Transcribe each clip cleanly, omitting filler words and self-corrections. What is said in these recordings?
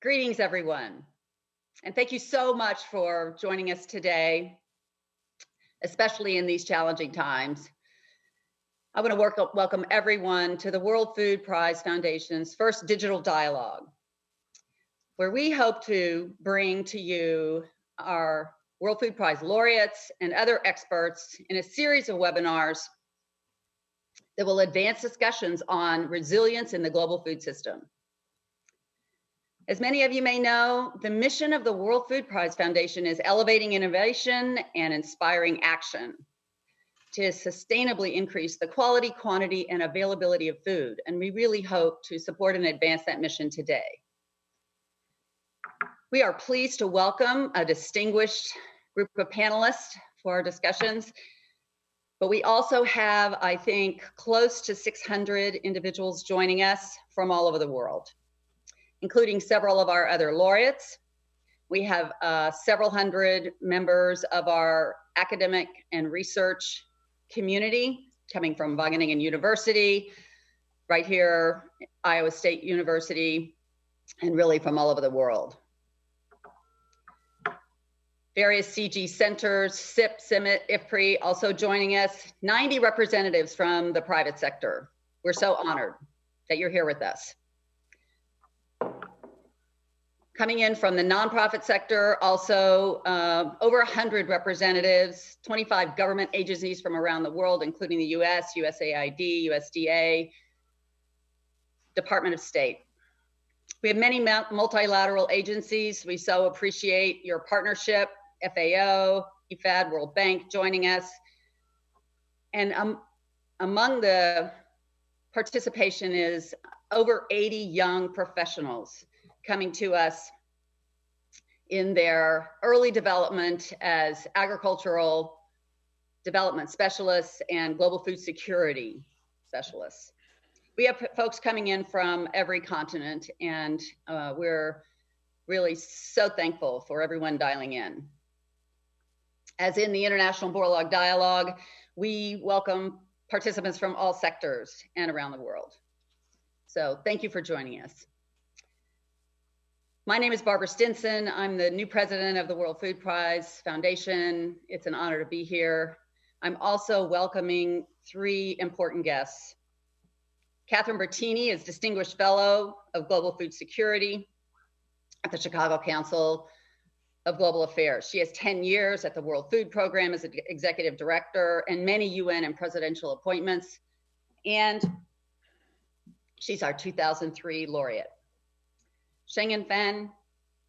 Greetings, everyone, and thank you so much for joining us today, especially in these challenging times. I want to welcome everyone to the World Food Prize Foundation's first digital dialogue, where we hope to bring to you our World Food Prize laureates and other experts in a series of webinars that will advance discussions on resilience in the global food system. As many of you may know, the mission of the World Food Prize Foundation is elevating innovation and inspiring action to sustainably increase the quality, quantity, and availability of food. And we really hope to support and advance that mission today. We are pleased to welcome a distinguished group of panelists for our discussions, but we also have, I think, close to 600 individuals joining us from all over the world, including several of our other laureates. We have several hundred members of our academic and research community coming from Wageningen University, right here, Iowa State University, and really from all over the world. Various CG centers, SIP, CIMMIT, IFPRI also joining us, 90 representatives from the private sector. We're so honored that you're here with us. Coming in from the nonprofit sector, also over 100 representatives, 25 government agencies from around the world, including the US, USAID, USDA, Department of State. We have many multilateral agencies. We so appreciate your partnership, FAO, IFAD, World Bank joining us. And among the participation is over 80 young professionals coming to us in their early development as agricultural development specialists and global food security specialists. We have folks coming in from every continent, and we're really so thankful for everyone dialing in. As in the International Borlaug Dialogue, we welcome participants from all sectors and around the world. So thank you for joining us. My name is Barbara Stinson. I'm the new president of the World Food Prize Foundation. It's an honor to be here. I'm also welcoming three important guests. Catherine Bertini is Distinguished Fellow of Global Food Security at the Chicago Council of Global Affairs. She has 10 years at the World Food Program as an executive director and many UN and presidential appointments. And she's our 2003 laureate. Shenggen Fan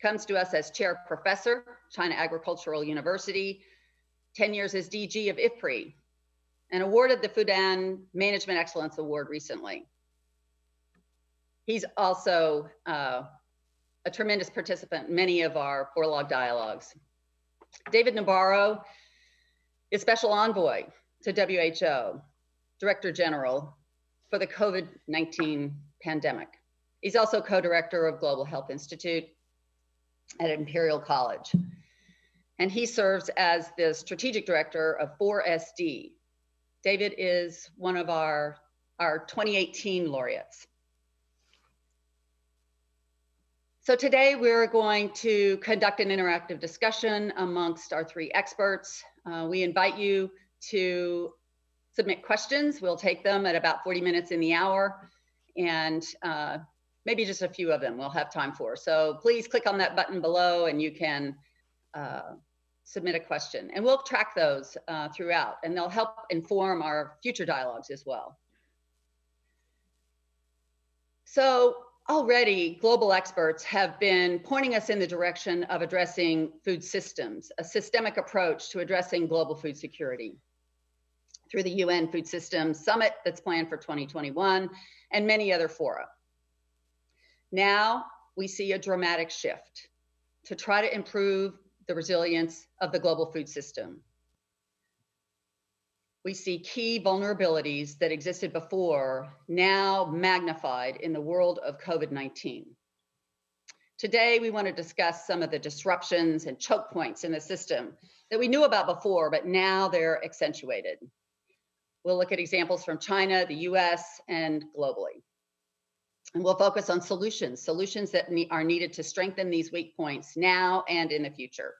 comes to us as chair professor, China Agricultural University, 10 years as DG of IFPRI, and awarded the Fudan Management Excellence Award recently. He's also a tremendous participant in many of our Borlaug dialogues. David Nabarro is Special Envoy to WHO, Director General for the COVID-19 pandemic. He's also co-director of Global Health Institute at Imperial College. And he serves as the strategic director of 4SD. David is one of our 2018 laureates. So today we're going to conduct an interactive discussion amongst our three experts. We invite you to submit questions. We'll take them at about 40 minutes in the hour, and maybe just a few of them we'll have time for. So please click on that button below and you can submit a question. And we'll track those throughout, and they'll help inform our future dialogues as well. So already global experts have been pointing us in the direction of addressing food systems, a systemic approach to addressing global food security through the UN Food Systems Summit that's planned for 2021 and many other fora. Now we see a dramatic shift to try to improve the resilience of the global food system. We see key vulnerabilities that existed before now magnified in the world of COVID-19. Today, we want to discuss some of the disruptions and choke points in the system that we knew about before, but now they're accentuated. We'll look at examples from China, the US, and globally. And we'll focus on solutions that are needed to strengthen these weak points now and in the future.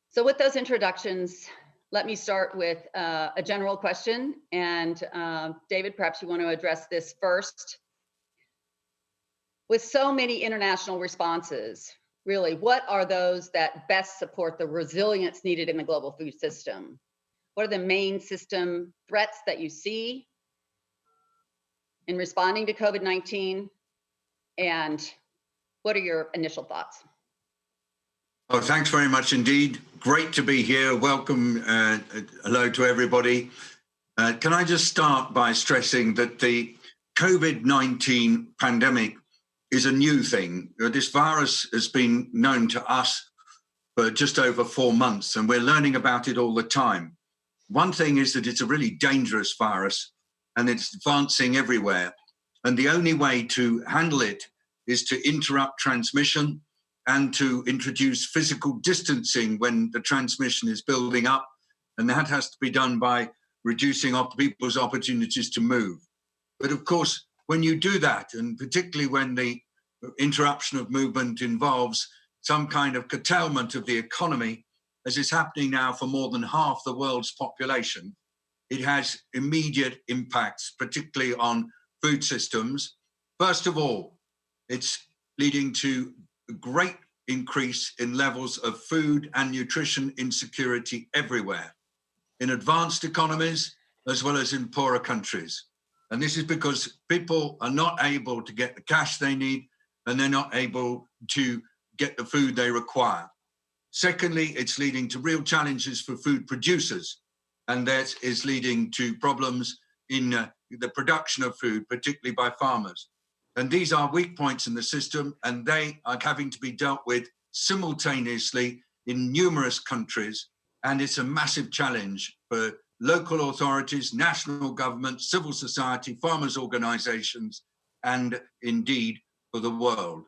So with those introductions, let me start with a general question. And David, perhaps you want to address this first. With so many international responses, really, what are those that best support the resilience needed in the global food system? What are the main system threats that you see in responding to COVID-19? And what are your initial thoughts? Oh, thanks very much indeed. Great to be here. Welcome. Hello to everybody. Can I just start by stressing that the COVID-19 pandemic is a new thing. This virus has been known to us for just over 4 months, and we're learning about it all the time. One thing is that it's a really dangerous virus, and it's advancing everywhere. And the only way to handle it is to interrupt transmission and to introduce physical distancing when the transmission is building up. And that has to be done by reducing people's opportunities to move. But of course, when you do that, and particularly when the interruption of movement involves some kind of curtailment of the economy, as is happening now for more than half the world's population, it has immediate impacts, particularly on food systems. First of all, it's leading to a great increase in levels of food and nutrition insecurity everywhere, in advanced economies as well as in poorer countries. And this is because people are not able to get the cash they need, and they're not able to get the food they require. Secondly, it's leading to real challenges for food producers, and that is leading to problems in the production of food, particularly by farmers. And these are weak points in the system, and they are having to be dealt with simultaneously in numerous countries. And it's a massive challenge for local authorities, national government, civil society, farmers' organizations, and indeed for the world.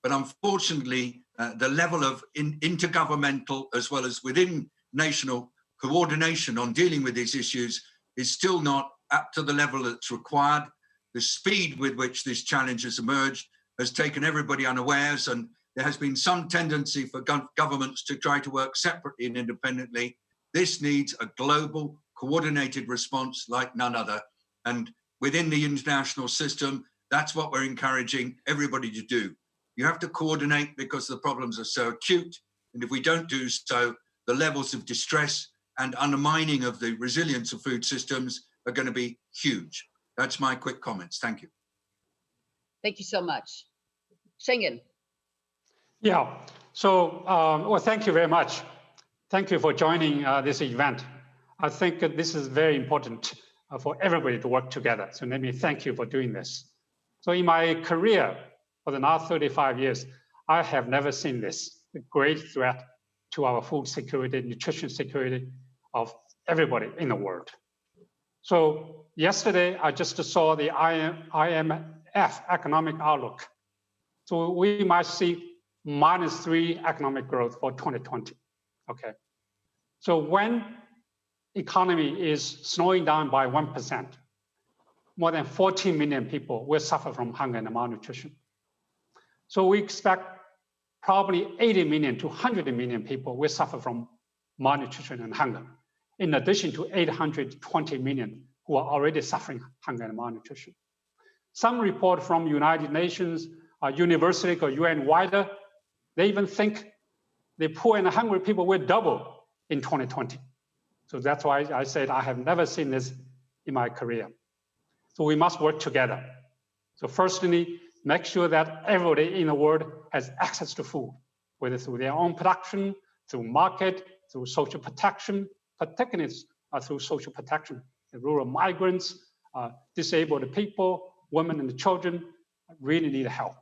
But unfortunately, the level of intergovernmental as well as within national coordination on dealing with these issues is still not up to the level that's required. The speed with which this challenge has emerged has taken everybody unawares, and there has been some tendency for governments to try to work separately and independently. This needs a global, coordinated response like none other. And within the international system, that's what we're encouraging everybody to do. You have to coordinate because the problems are so acute. And if we don't do so, the levels of distress and undermining of the resilience of food systems are going to be huge. That's my quick comments. Thank you. Thank you so much. Schengen. Yeah, so, well, thank you very much. Thank you for joining this event. I think that this is very important for everybody to work together. So let me thank you for doing this. So in my career for the last 35 years, I have never seen this, the great threat to our food security, nutrition security of everybody in the world. So yesterday, I just saw the IMF economic outlook. So we might see -3 economic growth for 2020, okay? So when economy is slowing down by 1%, more than 14 million people will suffer from hunger and malnutrition. So we expect probably 80 million to 100 million people will suffer from malnutrition and hunger, in addition to 820 million who are already suffering hunger and malnutrition. Some report from United Nations, University or UN wider, they even think the poor and hungry people will double in 2020. So that's why I said I have never seen this in my career. So we must work together. So firstly, make sure that everybody in the world has access to food, whether through their own production, through market, through social protection, particularly through social protection. The rural migrants, disabled people, women and children really need help.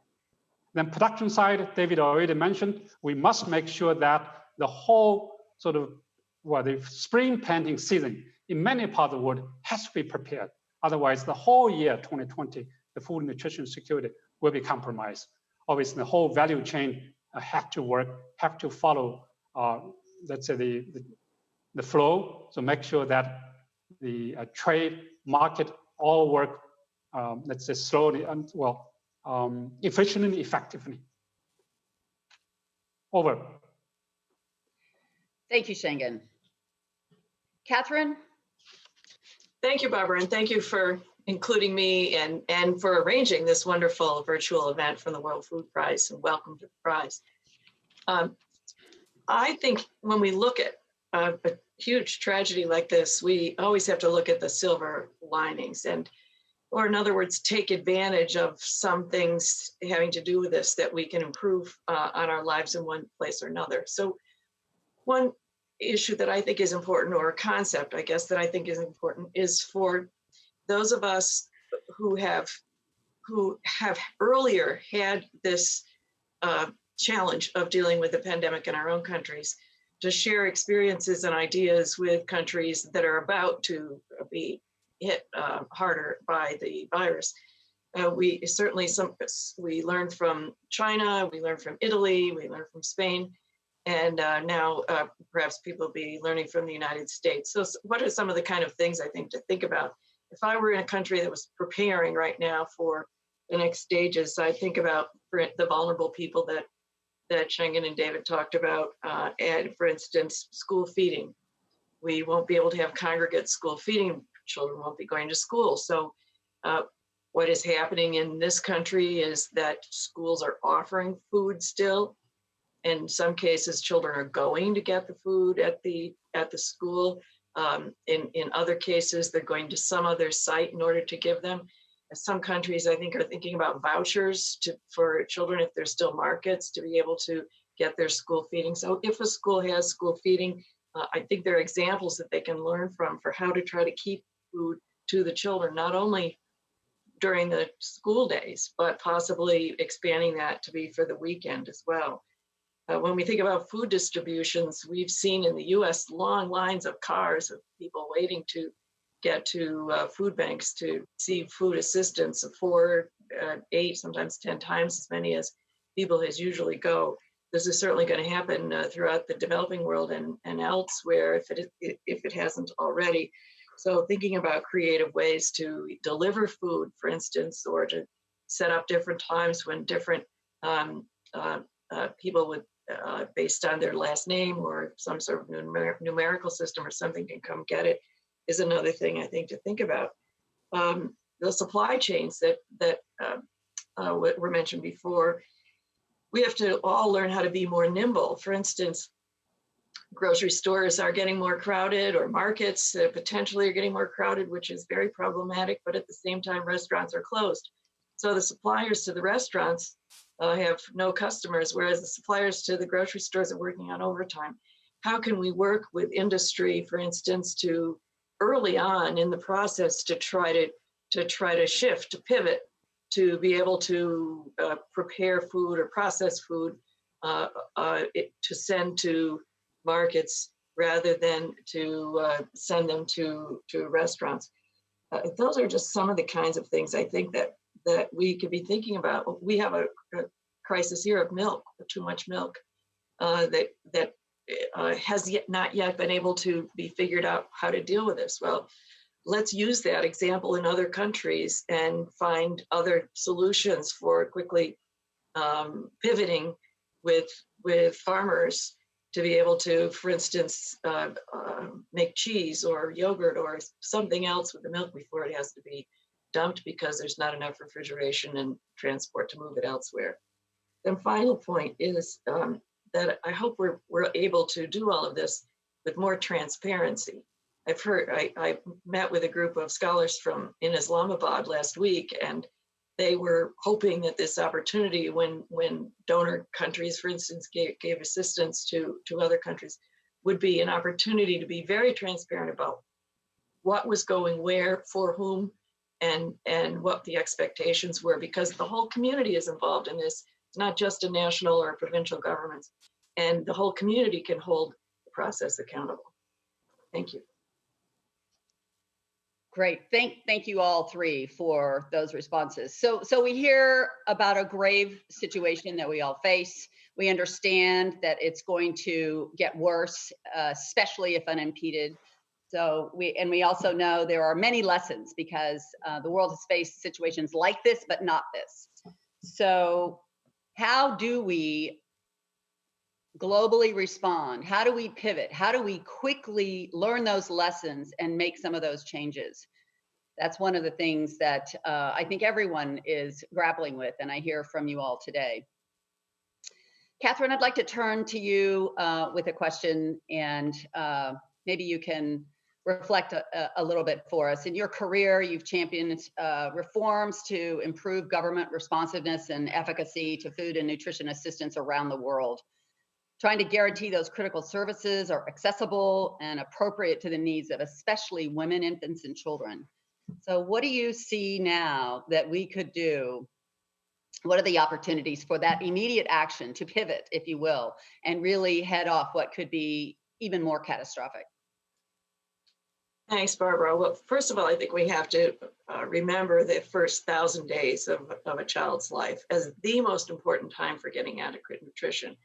Then production side, David already mentioned, we must make sure that the whole sort of, well, the spring planting season in many parts of the world has to be prepared. Otherwise, the whole year 2020, the food and nutrition security will be compromised. Obviously, the whole value chain have to work, have to follow, let's say, the flow. So make sure that the trade, market all work let's say slowly and efficiently and effectively. Over. Thank you, Shengen. Catherine? Thank you, Barbara, and thank you for including me and for arranging this wonderful virtual event from the World Food Prize, and welcome to the prize. I think when we look at a huge tragedy like this, we always have to look at the silver linings or in other words, take advantage of some things having to do with this that we can improve on our lives in one place or another. So one issue that I think is important, or a concept, I guess, that I think is important, is for those of us who have earlier had this challenge of dealing with the pandemic in our own countries, to share experiences and ideas with countries that are about to be hit harder by the virus. We learned from China, we learned from Italy, we learned from Spain, and now perhaps people will be learning from the United States. So what are some of the kind of things I think to think about? If I were in a country that was preparing right now for the next stages, I think about the vulnerable people that Shengen and David talked about, and for instance, school feeding. We won't be able to have congregate school feeding. Children won't be going to school. So what is happening in this country is that schools are offering food still. In some cases, children are going to get the food at the school. In other cases, they're going to some other site in order to give them. Some countries, I think, are thinking about vouchers for children, if there's still markets, to be able to get their school feeding. So if a school has school feeding, I think there are examples that they can learn from for how to try to keep food to the children, not only during the school days, but possibly expanding that to be for the weekend as well. When we think about food distributions, we've seen in the US long lines of cars of people waiting to get to food banks to receive food assistance, 4, 8, sometimes 10 times as many as people as usually go. This is certainly going to happen throughout the developing world and elsewhere if it hasn't already. So thinking about creative ways to deliver food, for instance, or to set up different times when different people would, based on their last name or some sort of numerical system or something, can come get it, is another thing I think to think about. The supply chains that were mentioned before, we have to all learn how to be more nimble. For instance, grocery stores are getting more crowded, or markets potentially are getting more crowded, which is very problematic, but at the same time, restaurants are closed. So the suppliers to the restaurants have no customers, whereas the suppliers to the grocery stores are working on overtime. How can we work with industry, for instance, to early on in the process to try to shift, to pivot, to be able to prepare food or process food to send to markets rather than to send them to restaurants. Those are just some of the kinds of things I think that we could be thinking about. We have a crisis here of milk, too much milk, that has not yet been able to be figured out how to deal with this. Well, let's use that example in other countries and find other solutions for quickly pivoting with farmers to be able to, for instance, make cheese or yogurt or something else with the milk before it has to be dumped because there's not enough refrigeration and transport to move it elsewhere. Then final point is that I hope we're able to do all of this with more transparency. I met with a group of scholars in Islamabad last week, and they were hoping that this opportunity, when donor countries, for instance, gave assistance to other countries, would be an opportunity to be very transparent about what was going where, for whom, and what the expectations were, because the whole community is involved in this. It's not just a national or provincial governments, and the whole community can hold the process accountable. Thank you. Great. Thank you all three for those responses. So we hear about a grave situation that we all face. We understand that it's going to get worse, especially if unimpeded. So we also know there are many lessons because the world has faced situations like this, but not this. So how do we globally respond? How do we pivot? How do we quickly learn those lessons and make some of those changes? That's one of the things that I think everyone is grappling with, and I hear from you all today. Catherine, I'd like to turn to you with a question, and maybe you can reflect a little bit for us. In your career, you've championed reforms to improve government responsiveness and efficacy to food and nutrition assistance around the world, trying to guarantee those critical services are accessible and appropriate to the needs of especially women, infants, and children. So what do you see now that we could do? What are the opportunities for that immediate action to pivot, if you will, and really head off what could be even more catastrophic? Thanks, Barbara. Well, first of all, I think we have to remember the first 1,000 days of a child's life as the most important time for getting adequate nutrition.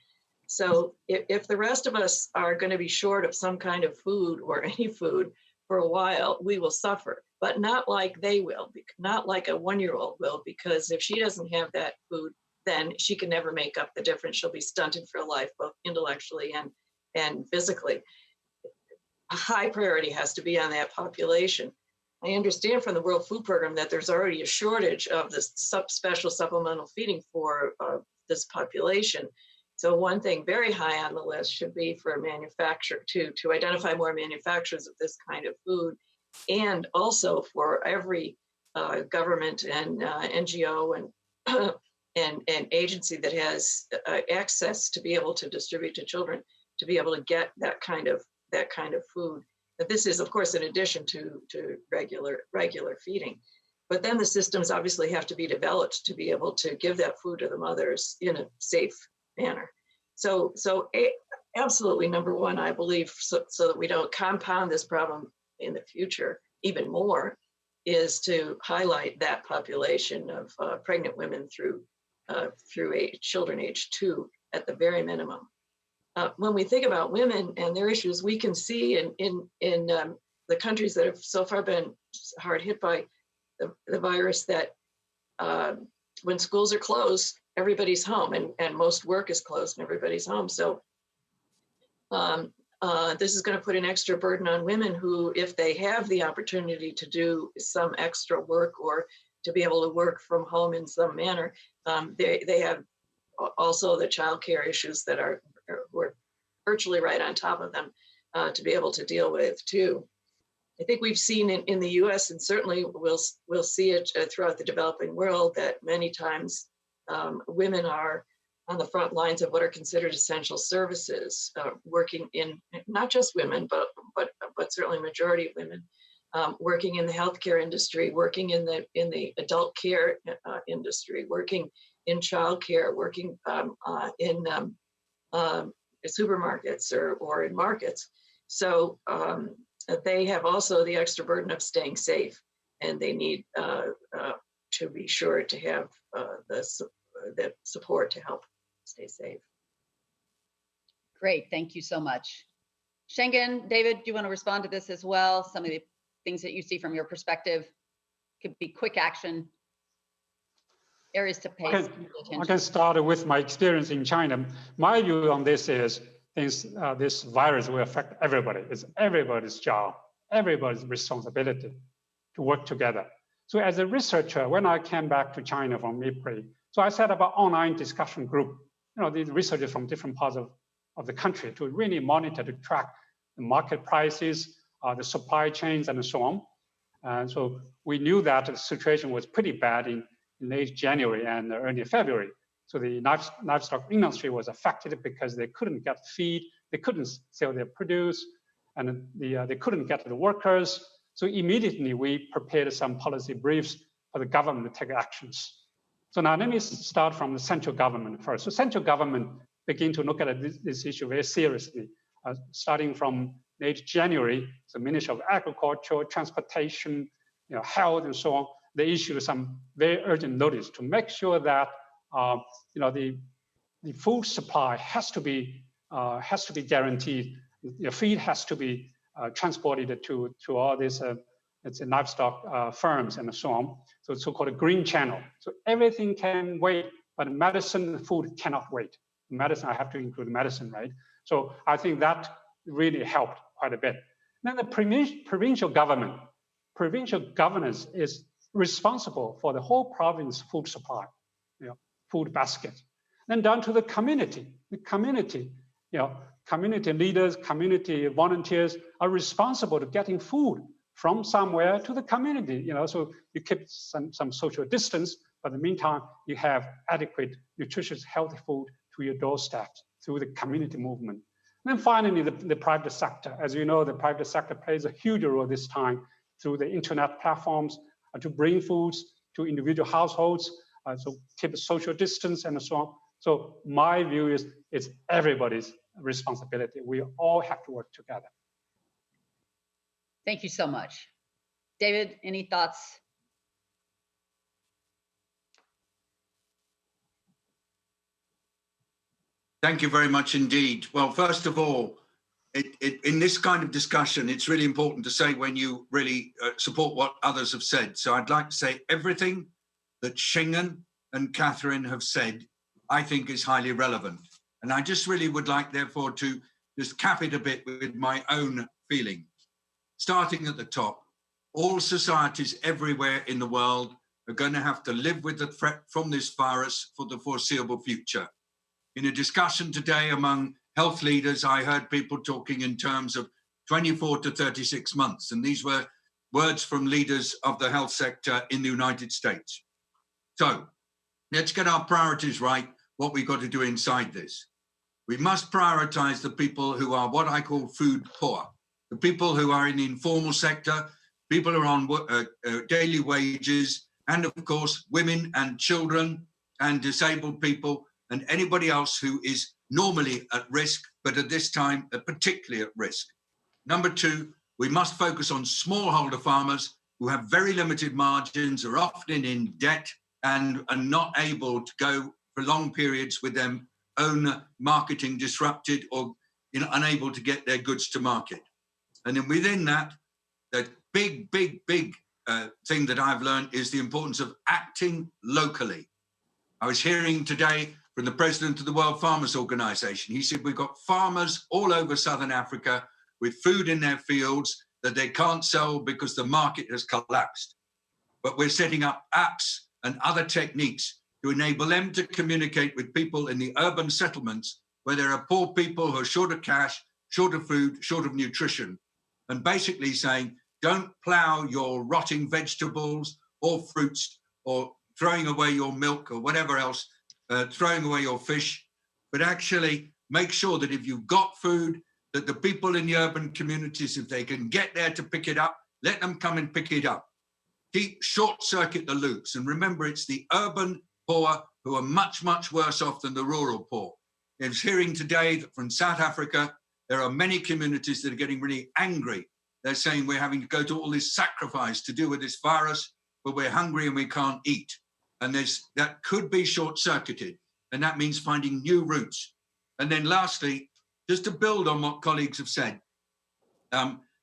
So if the rest of us are going to be short of some kind of food or any food for a while, we will suffer, but not like they will, not like a 1-year-old will, because if she doesn't have that food, then she can never make up the difference. She'll be stunted for life, both intellectually and physically. A high priority has to be on that population. I understand from the World Food Program that there's already a shortage of this special supplemental feeding for this population. So one thing very high on the list should be for a manufacturer to identify more manufacturers of this kind of food, and also for every government and NGO and agency that has access to be able to distribute to children to be able to get that kind of food. But this is, of course, in addition to regular feeding. But then the systems obviously have to be developed to be able to give that food to the mothers in a safe manner. So absolutely number one, I believe, so that we don't compound this problem in the future even more, is to highlight that population of pregnant women through children age 2 at the very minimum. When we think about women and their issues, we can see in the countries that have so far been hard hit by the virus that when schools are closed, everybody's home, and most work is closed and everybody's home. So this is going to put an extra burden on women who, if they have the opportunity to do some extra work or to be able to work from home in some manner, they have also the childcare issues that we're virtually right on top of them to be able to deal with too. I think we've seen in the U.S. and certainly we'll see it throughout the developing world that many times women are on the front lines of what are considered essential services, working in, not just women, but certainly majority of women, working in the healthcare industry, working in the adult care industry, working in childcare, working in supermarkets or in markets. So they have also the extra burden of staying safe, and they need to be sure to have the support to help stay safe. Great, thank you so much. Schengen, David, do you want to respond to this as well? Some of the things that you see from your perspective could be quick action, areas to pay attention. I can start with my experience in China. My view on this is this virus will affect everybody. It's everybody's job, everybody's responsibility to work together. So as a researcher, when I came back to China from April, so I set up an online discussion group, these researchers from different parts of the country to really monitor, to track the market prices, the supply chains, and so on. And so we knew that the situation was pretty bad in late January and early February. So the livestock industry was affected because they couldn't get feed, they couldn't sell their produce, and they couldn't get the workers. So immediately we prepared some policy briefs for the government to take actions. So now let me start from the central government first. So central government began to look at this issue very seriously. Starting from late January, the Ministry of Agriculture, Transportation, Health, and so on, they issued some very urgent notice to make sure that the food supply has to be guaranteed. Feed has to be transported to all these it's livestock farms and so on. So it's so-called a green channel. So everything can wait, but medicine and food cannot wait. Medicine, I have to include medicine, right? So I think that really helped quite a bit. Then the provincial governance is responsible for the whole province food supply, food basket. Then down to the community, community leaders, community volunteers are responsible to getting food from somewhere to the community, so you keep some social distance, but in the meantime, you have adequate, nutritious, healthy food to your doorstep through the community movement. And then finally, the private sector. As you know, the private sector plays a huge role this time through the internet platforms to bring foods to individual households, so keep a social distance and so on. So my view is it's everybody's responsibility. We all have to work together. Thank you so much. David, any thoughts? Thank you very much indeed. Well, first of all, in this kind of discussion, it's really important to say when you really support what others have said. So I'd like to say everything that Shingen and Catherine have said, I think is highly relevant. And I just really would like, therefore, to just cap it a bit with my own feeling. Starting at the top, all societies everywhere in the world are going to have to live with the threat from this virus for the foreseeable future. In a discussion today among health leaders, I heard people talking in terms of 24 to 36 months. And these were words from leaders of the health sector in the United States. So let's get our priorities right, what we've got to do inside this. We must prioritize the people who are what I call food poor, the people who are in the informal sector, people who are on daily wages, and of course, women and children and disabled people and anybody else who is normally at risk, but at this time, particularly at risk. Number two, we must focus on smallholder farmers who have very limited margins, are often in debt, and are not able to go for long periods with their own marketing disrupted or unable to get their goods to market. And then within that, the big thing that I've learned is the importance of acting locally. I was hearing today from the president of the World Farmers Organization. He said, we've got farmers all over Southern Africa with food in their fields that they can't sell because the market has collapsed. But we're setting up apps and other techniques to enable them to communicate with people in the urban settlements where there are poor people who are short of cash, short of food, short of nutrition, and basically saying, don't plow your rotting vegetables or fruits or throwing away your milk or whatever else, throwing away your fish, but actually make sure that if you've got food, that the people in the urban communities, if they can get there to pick it up, let them come and pick it up. Keep short-circuit the loops. And remember, it's the urban poor who are much, much worse off than the rural poor. I was hearing today that from South Africa, there are many communities that are getting really angry. They're saying we're having to go to all this sacrifice to deal with this virus, but we're hungry and we can't eat. And that could be short-circuited. And that means finding new routes. And then lastly, just to build on what colleagues have said,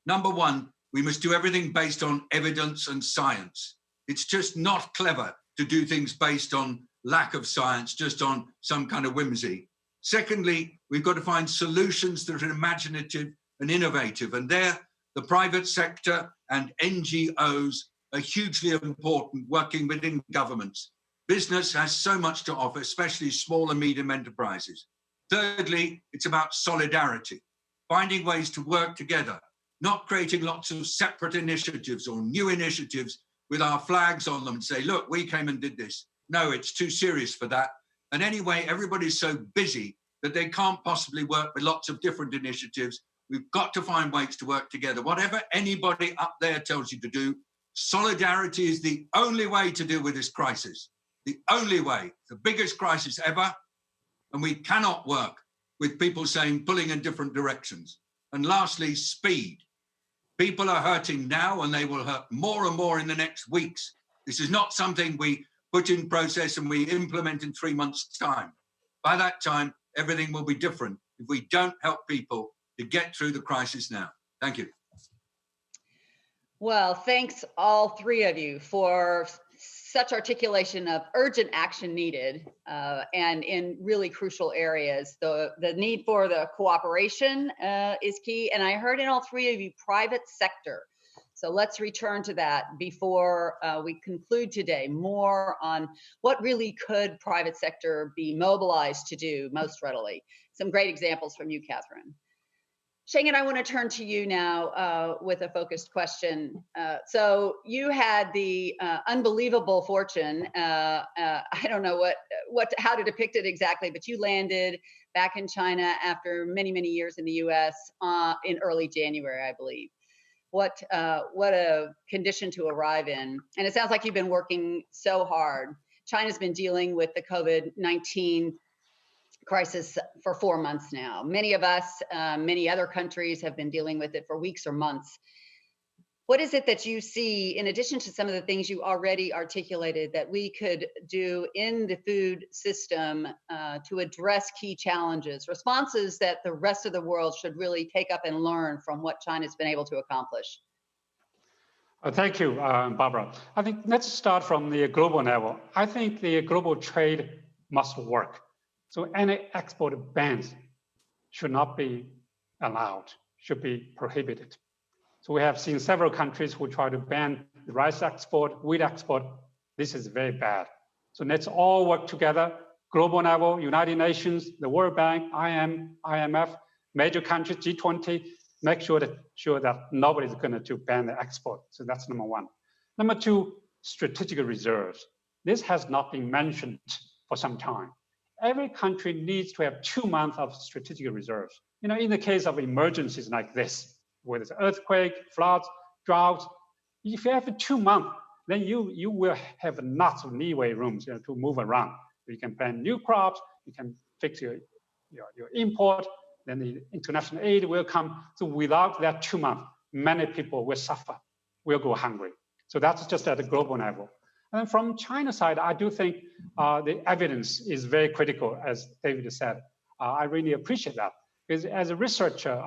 number one, we must do everything based on evidence and science. It's just not clever to do things based on lack of science, just on some kind of whimsy. Secondly, we've got to find solutions that are imaginative and innovative. And there, the private sector and NGOs are hugely important, working within governments. Business has so much to offer, especially small and medium enterprises. Thirdly, it's about solidarity, finding ways to work together, not creating lots of separate initiatives or new initiatives with our flags on them and say, look, we came and did this. No, it's too serious for that. And anyway, everybody's so busy that they can't possibly work with lots of different initiatives. We've got to find ways to work together. Whatever anybody up there tells you to do, solidarity is the only way to deal with this crisis. The only way, the biggest crisis ever. And we cannot work with people pulling in different directions. And lastly, speed. People are hurting now and they will hurt more and more in the next weeks. This is not something we put in process and we implement in 3 months' time. By that time, everything will be different if we don't help people to get through the crisis now. Thank you. Well, thanks all three of you for such articulation of urgent action needed and in really crucial areas. The need for the cooperation is key. And I heard in all three of you private sector. So let's return to that before we conclude today, more on what really could private sector be mobilized to do most readily. Some great examples from you, Catherine. Shengen, I want to turn to you now with a focused question. So you had the unbelievable fortune, I don't know how to depict it exactly, but you landed back in China after many, many years in the US in early January, I believe. What a condition to arrive in. And it sounds like you've been working so hard. China's been dealing with the COVID-19 crisis for 4 months now. Many of us, many other countries have been dealing with it for weeks or months. What is it that you see, in addition to some of the things you already articulated, that we could do in the food system to address key challenges, responses that the rest of the world should really take up and learn from what China's been able to accomplish? Thank you, Barbara. I think let's start from the global level. I think the global trade must work. So any export bans should not be allowed, should be prohibited. So we have seen several countries who try to ban the rice export, wheat export. This is very bad. So let's all work together, global level, United Nations, the World Bank, IMF, major countries, G20, make sure that nobody's going to ban the export. So that's number one. Number two, strategic reserves. This has not been mentioned for some time. Every country needs to have 2 months of strategic reserves. You know, in the case of emergencies like this, whether it's earthquake, floods, droughts, if you have 2 months, then you will have lots of leeway rooms to move around. You can plant new crops, you can fix your import, then the international aid will come. So without that 2 months, many people will suffer, will go hungry. So that's just at the global level. And from China side, I do think the evidence is very critical, as David said. I really appreciate that. Because as a researcher,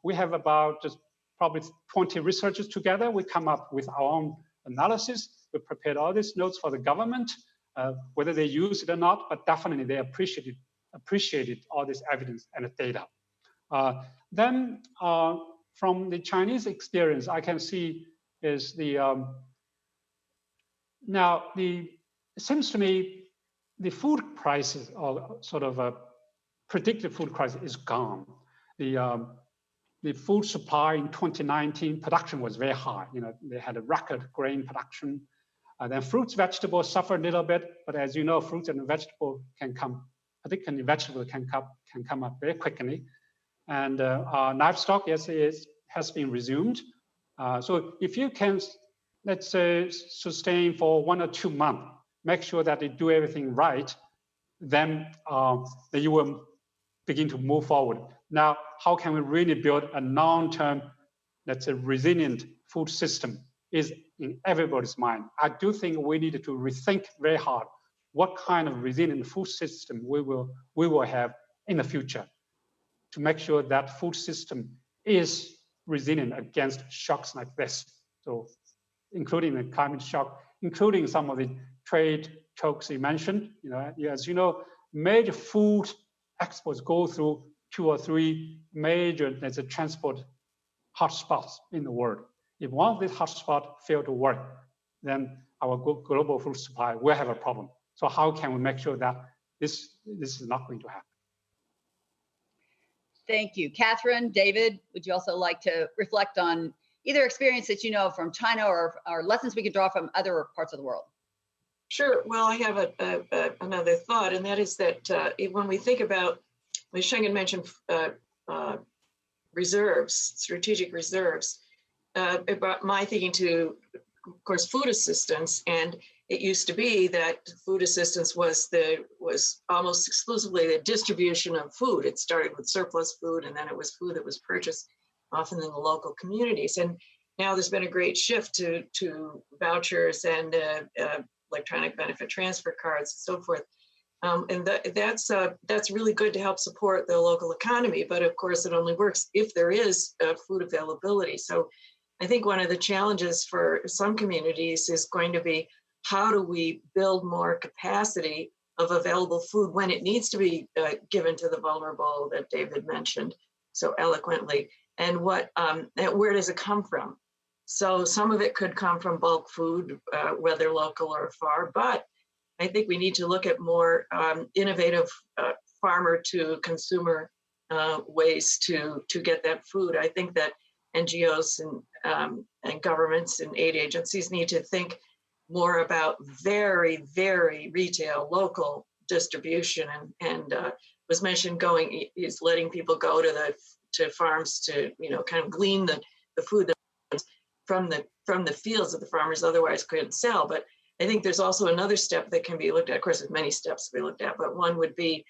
we have about just probably 20 researchers together. We come up with our own analysis. We prepared all these notes for the government, whether they use it or not, but definitely they appreciated all this evidence and the data. Then from the Chinese experience, I can see is it seems to me the food prices, or sort of a predicted food crisis, is gone. The food supply in 2019 production was very high. You know, they had a record grain production. Then fruits, vegetables suffered a little bit, but as you know, fruits and vegetables can come, particularly vegetables can come up very quickly. And livestock, yes, has been resumed. So if you can, let's say, sustain for 1 or 2 months, make sure that they do everything right, then you will begin to move forward. Now, how can we really build a long-term, let's say, resilient food system is in everybody's mind. I do think we need to rethink very hard what kind of resilient food system we will have in the future to make sure that food system is resilient against shocks like this. So including the climate shock, including some of the trade chokes you mentioned. You know, as you know, major food exports go through 2 or 3 major transport hotspots in the world. If one of these hotspots fail to work, then our global food supply will have a problem. So how can we make sure that this is not going to happen? Thank you. Catherine, David, would you also like to reflect on either experience that you know from China or lessons we could draw from other parts of the world? Sure. Well, I have another thought, and that is that when we think about, when Shengen mentioned reserves, strategic reserves, it brought my thinking to, of course, food assistance. And it used to be that food assistance was almost exclusively the distribution of food. It started with surplus food, and then it was food that was purchased often in the local communities. And now there's been a great shift to vouchers and electronic benefit transfer cards and so forth. And that's really good to help support the local economy. But of course, it only works if there is food availability. So I think one of the challenges for some communities is going to be, how do we build more capacity of available food when it needs to be given to the vulnerable that David mentioned so eloquently, and where does it come from? So some of it could come from bulk food, whether local or far, but I think we need to look at more innovative farmer to consumer ways to get that food. I think that NGOs and governments and aid agencies need to think more about very, very retail, local distribution, and was mentioned is letting people go to farms to kind of glean the food from the fields that the farmers otherwise couldn't sell. But I think there's also another step that can be looked at. Of course, there's many steps to be looked at, but one would be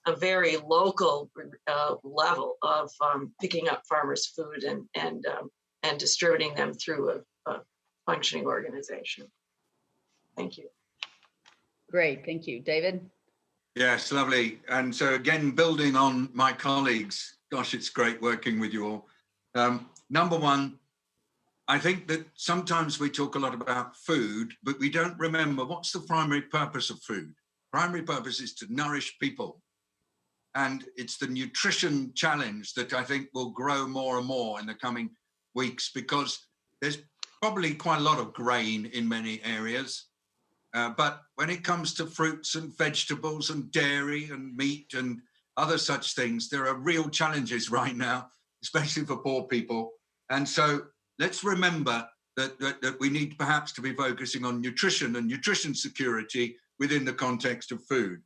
a very local level of picking up farmers' food and distributing them through a functioning organization. Thank you. Great, thank you. David? Yes, lovely. And so again, building on my colleagues, gosh, it's great working with you all. Number one, I think that sometimes we talk a lot about food, but we don't remember what's the primary purpose of food. Primary purpose is to nourish people. And it's the nutrition challenge that I think will grow more and more in the coming weeks, because there's probably quite a lot of grain in many areas. But when it comes to fruits and vegetables and dairy and meat and other such things, there are real challenges right now, especially for poor people. And so let's remember that we need perhaps to be focusing on nutrition and nutrition security within the context of food.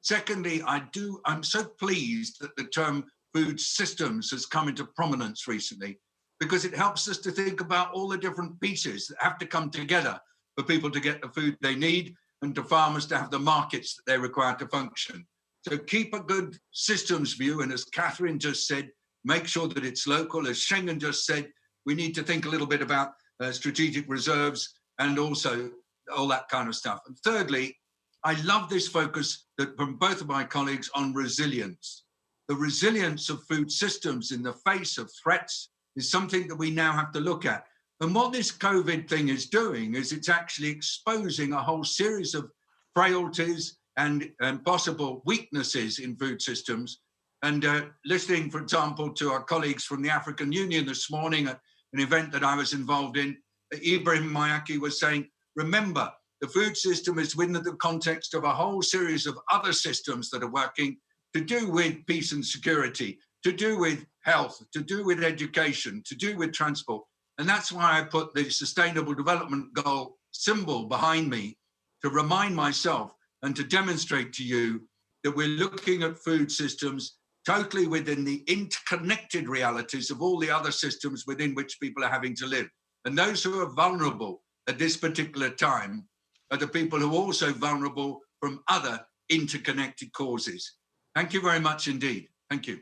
Secondly, I'm so pleased that the term food systems has come into prominence recently, because it helps us to think about all the different pieces that have to come together for people to get the food they need and to farmers to have the markets that they require to function. So keep a good systems view. And as Catherine just said, make sure that it's local. As Schengen just said, we need to think a little bit about strategic reserves and also all that kind of stuff. And thirdly, I love this focus that from both of my colleagues on resilience. The resilience of food systems in the face of threats is something that we now have to look at. And what this COVID thing is doing is it's actually exposing a whole series of frailties and possible weaknesses in food systems. And listening, for example, to our colleagues from the African Union this morning at an event that I was involved in, Ibrahim Mayaki was saying, remember, the food system is within the context of a whole series of other systems that are working to do with peace and security, to do with health, to do with education, to do with transport. And that's why I put the Sustainable Development Goal symbol behind me, to remind myself and to demonstrate to you that we're looking at food systems totally within the interconnected realities of all the other systems within which people are having to live. And those who are vulnerable at this particular time are the people who are also vulnerable from other interconnected causes. Thank you very much indeed. Thank you.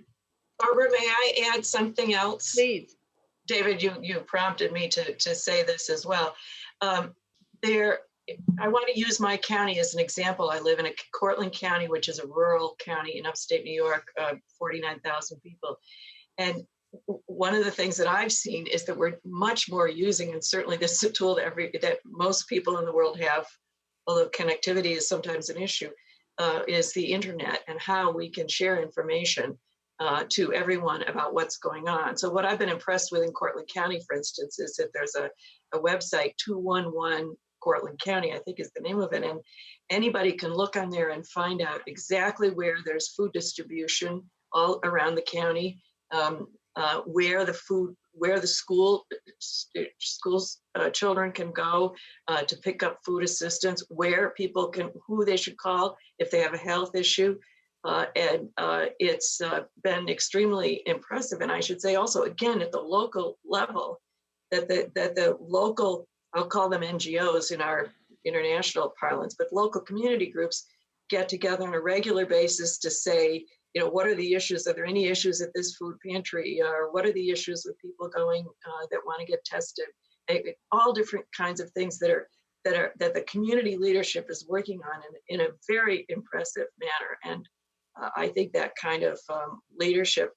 Barbara, may I add something else? Please. David, you prompted me to say this as well. I want to use my county as an example. I live in Cortland County, which is a rural county in upstate New York, 49,000 people. And one of the things that I've seen is that we're much more using, and certainly this is a tool that most people in the world have, although connectivity is sometimes an issue, is the internet and how we can share information to everyone about what's going on. So what I've been impressed with in Cortland County, for instance, is that there's a website, 211 Cortland County, I think is the name of it. And anybody can look on there and find out exactly where there's food distribution all around the county, where the schools children can go to pick up food assistance, where people who they should call if they have a health issue. And it's been extremely impressive. And I should say also, again, at the local level, that the local, I'll call them NGOs in our international parlance, but local community groups get together on a regular basis to say, what are the issues? Are there any issues at this food pantry? Or what are the issues with people going that want to get tested? All different kinds of things that the community leadership is working on in a very impressive manner. And I think that kind of leadership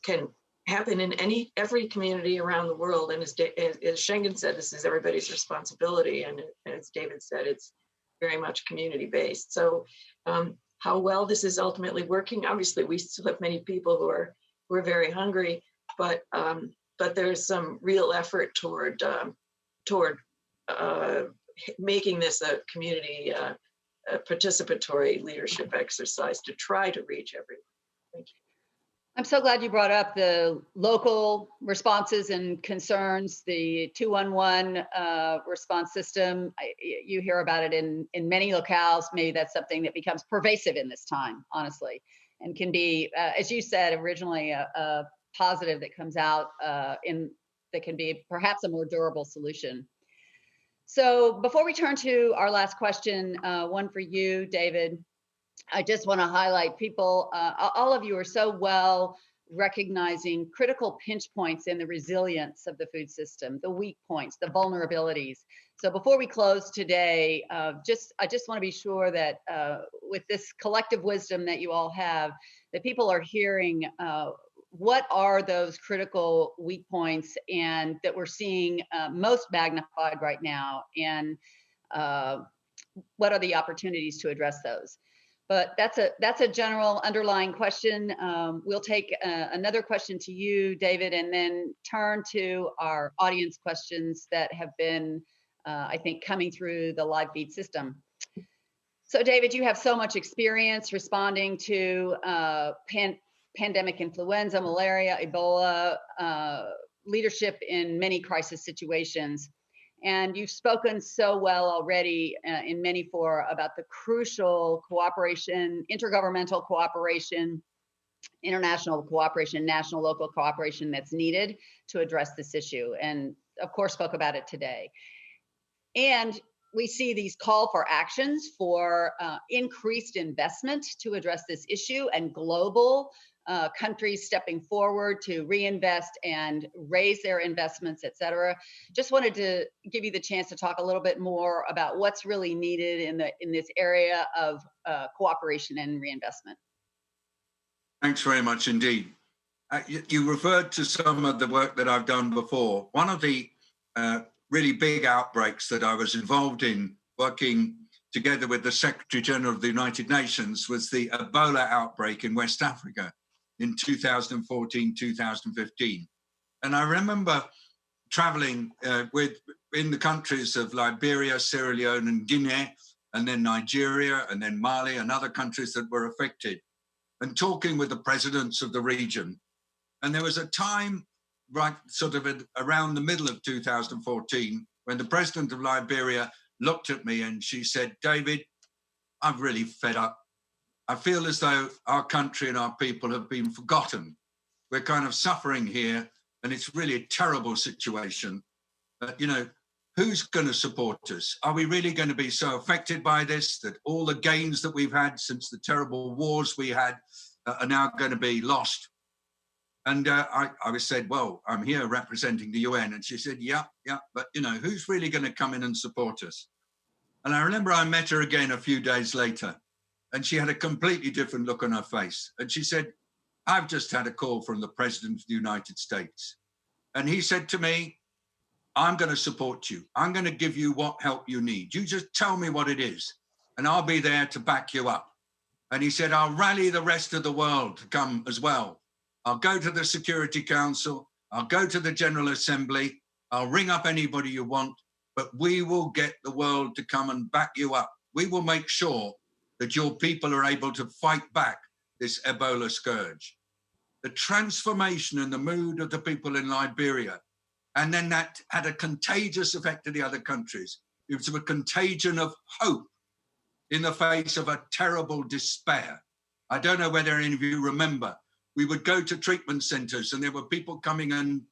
can happen in every community around the world. And as Schengen said, this is everybody's responsibility. And as David said, it's very much community-based. So how well this is ultimately working, obviously we still have many people who are very hungry, but there's some real effort toward making this a community participatory leadership exercise to try to reach everyone. Thank you. I'm so glad you brought up the local responses and concerns, the 211 response system. You hear about it in many locales. Maybe that's something that becomes pervasive in this time, honestly, and can be, as you said, originally a positive that comes out that can be perhaps a more durable solution. So before we turn to our last question, one for you, David, I just want to highlight people, all of you are so well recognizing critical pinch points in the resilience of the food system, the weak points, the vulnerabilities. So before we close today, I just want to be sure that with this collective wisdom that you all have, that people are hearing what are those critical weak points and that we're seeing most magnified right now, and what are the opportunities to address those. But that's a general underlying question. We'll take another question to you, David, and then turn to our audience questions that have been, I think, coming through the live feed system. So, David, you have so much experience responding to pandemic influenza, malaria, Ebola, leadership in many crisis situations. And you've spoken so well already in many fora about the crucial cooperation, intergovernmental cooperation, international cooperation, national, local cooperation that's needed to address this issue. And of course, spoke about it today. And we see these call for actions for increased investment to address this issue, and global countries stepping forward to reinvest and raise their investments, et cetera. Just wanted to give you the chance to talk a little bit more about what's really needed in this area of cooperation and reinvestment. Thanks very much indeed. You referred to some of the work that I've done before. One of the really big outbreaks that I was involved in, working together with the Secretary General of the United Nations, was the Ebola outbreak in West Africa in 2014, 2015. And I remember traveling in the countries of Liberia, Sierra Leone, and Guinea, and then Nigeria, and then Mali, and other countries that were affected, and talking with the presidents of the region. And there was a time, right sort of around the middle of 2014, when the president of Liberia looked at me and she said, "David, I'm really fed up. I feel as though our country and our people have been forgotten. We're kind of suffering here, and it's really a terrible situation. But, who's going to support us? Are we really going to be so affected by this that all the gains that we've had since the terrible wars we had are now going to be lost?" And I said, "Well, I'm here representing the UN." And she said, yeah, but, who's really going to come in and support us? And I remember I met her again a few days later, and she had a completely different look on her face. And she said, "I've just had a call from the President of the United States. And he said to me, I'm going to support you. I'm going to give you what help you need. You just tell me what it is, and I'll be there to back you up." And he said, "I'll rally the rest of the world to come as well. I'll go to the Security Council. I'll go to the General Assembly. I'll ring up anybody you want, but we will get the world to come and back you up. We will make sure that your people are able to fight back this Ebola scourge." The transformation in the mood of the people in Liberia, and then that had a contagious effect to the other countries. It was a contagion of hope in the face of a terrible despair. I don't know whether any of you remember, we would go to treatment centers and there were people coming and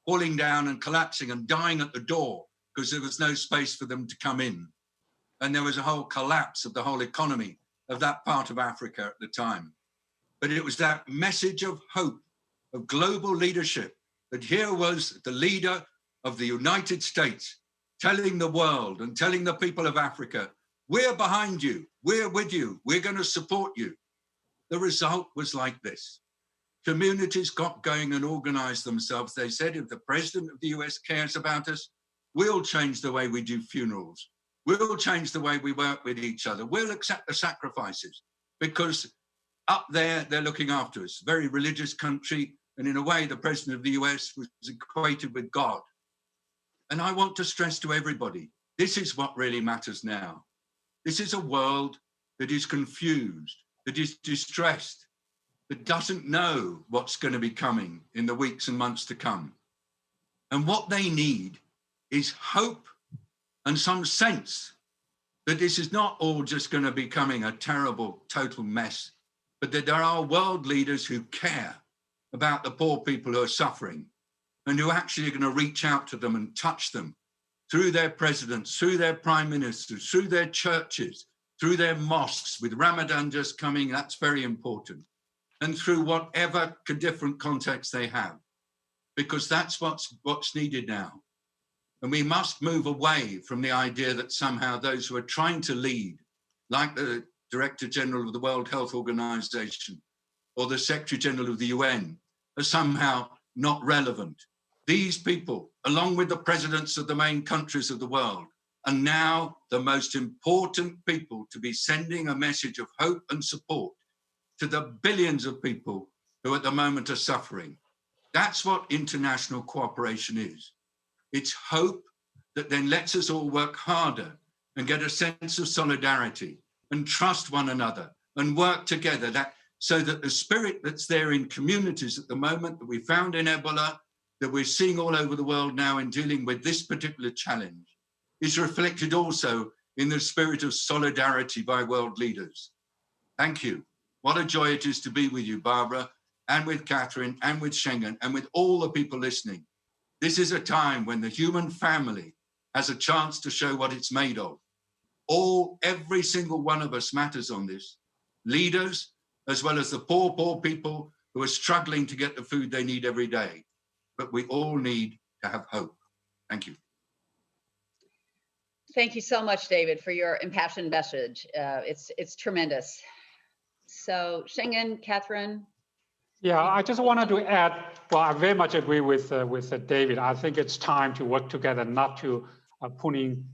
falling down and collapsing and dying at the door because there was no space for them to come in. And there was a whole collapse of the whole economy of that part of Africa at the time. But it was that message of hope, of global leadership, that here was the leader of the United States telling the world and telling the people of Africa, "We're behind you, we're with you, we're going to support you." The result was like this. Communities got going and organized themselves. They said, if the president of the US cares about us, we'll change the way we do funerals. We'll change the way we work with each other. We'll accept the sacrifices because up there, they're looking after us. Very religious country. And in a way, the president of the US was equated with God. And I want to stress to everybody, this is what really matters now. This is a world that is confused, that is distressed, that doesn't know what's going to be coming in the weeks and months to come. And what they need is hope and some sense that this is not all just going to be becoming a terrible, total mess, but that there are world leaders who care about the poor people who are suffering and who actually are going to reach out to them and touch them through their presidents, through their prime ministers, through their churches, through their mosques, with Ramadan just coming, that's very important, and through whatever different context they have, because that's what's needed now. And we must move away from the idea that somehow those who are trying to lead, like the Director General of the World Health Organization or the Secretary General of the UN, are somehow not relevant. These people, along with the presidents of the main countries of the world, are now the most important people to be sending a message of hope and support to the billions of people who at the moment are suffering. That's what international cooperation is. It's hope that then lets us all work harder and get a sense of solidarity and trust one another and work together, so that the spirit that's there in communities at the moment that we found in Ebola, that we're seeing all over the world now in dealing with this particular challenge, is reflected also in the spirit of solidarity by world leaders. Thank you. What a joy it is to be with you, Barbara, and with Catherine, and with Schengen, and with all the people listening. This is a time when the human family has a chance to show what it's made of. Every single one of us matters on this. Leaders, as well as the poor, poor people who are struggling to get the food they need every day. But we all need to have hope. Thank you. Thank you so much, David, for your impassioned message. It's tremendous. So, Schengen, Catherine. Yeah, I just wanted to add, well, I very much agree with David. I think it's time to work together, not to putting,